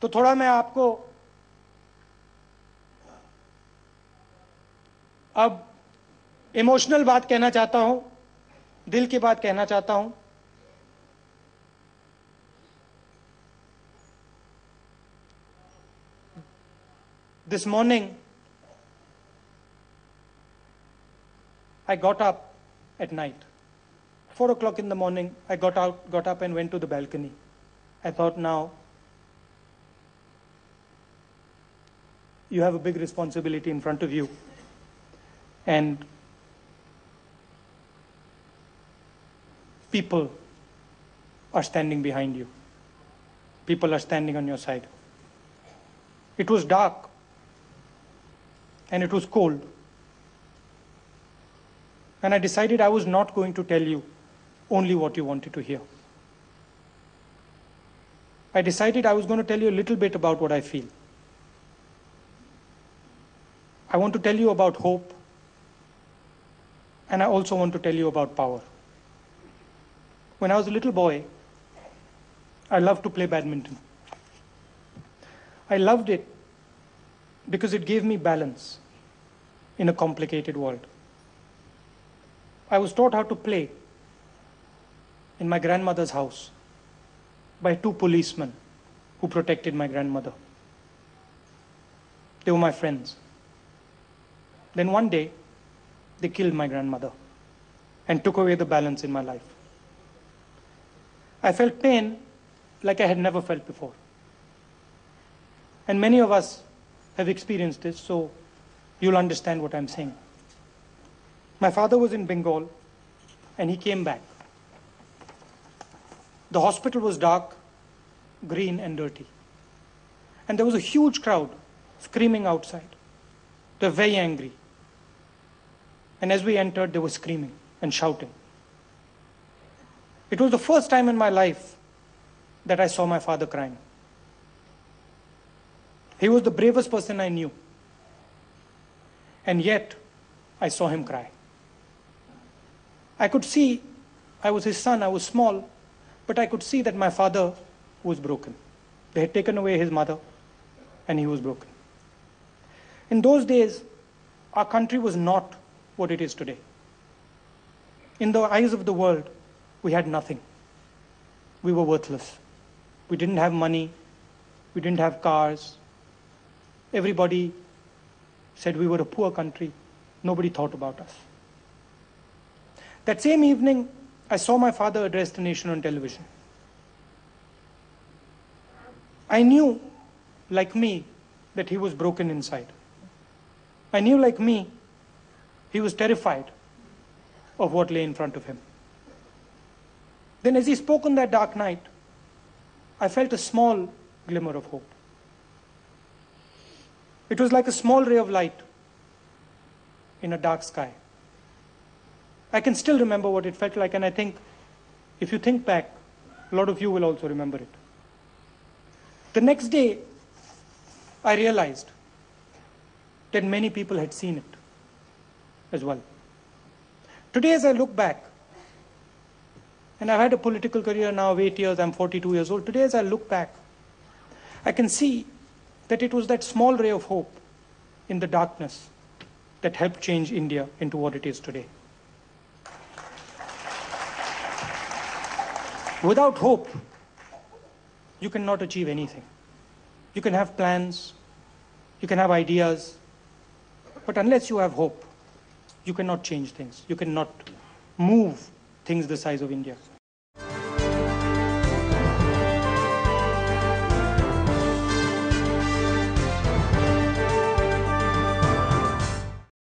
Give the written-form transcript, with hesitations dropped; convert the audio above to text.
तो थोड़ा मैं आपको अब इमोशनल बात कहना चाहता हूं, दिल की बात कहना चाहता हूं। This morning, I got up at night. 4 o'clock in the morning, I got up and went to the balcony. I thought, now, you have a big responsibility in front of you. And people are standing behind you. People are standing on your side. It was dark and it was cold. And I decided I was not going to tell you only what you wanted to hear. I decided I was going to tell you a little bit about what I feel. I want to tell you about hope, and I also want to tell you about power. When I was a little boy, I loved to play badminton. I loved it because it gave me balance in a complicated world. I was taught how to play in my grandmother's house by 2 policemen who protected my grandmother. They were my friends. Then one day, they killed my grandmother and took away the balance in my life. I felt pain like I had never felt before. And many of us have experienced this, so you'll understand what I'm saying. My father was in Bengal and he came back. The hospital was dark, green and dirty. And there was a huge crowd screaming outside. They were very angry. And as we entered, they were screaming and shouting. It was the first time in my life that I saw my father crying. He was the bravest person I knew. And yet, I saw him cry. I could see, I was his son, I was small, but I could see that my father was broken. They had taken away his mother, and he was broken. In those days, our country was not what it is today. In the eyes of the world, we had nothing. We were worthless. We didn't have money. We didn't have cars. Everybody said we were a poor country. Nobody thought about us. That same evening, I saw my father address the nation on television. I knew, like me, that he was broken inside. I knew, like me, he was terrified of what lay in front of him. Then as he spoke on that dark night, I felt a small glimmer of hope. It was like a small ray of light in a dark sky. I can still remember what it felt like, and I think if you think back, a lot of you will also remember it. The next day, I realized that many people had seen it as well. Today, as I look back, and I've had a political career now of 8 years, I'm 42 years old. Today, as I look back, I can see that it was that small ray of hope in the darkness that helped change India into what it is today. Without hope, you cannot achieve anything. You can have plans, you can have ideas, but unless you have hope, you cannot change things. You cannot move things the size of India.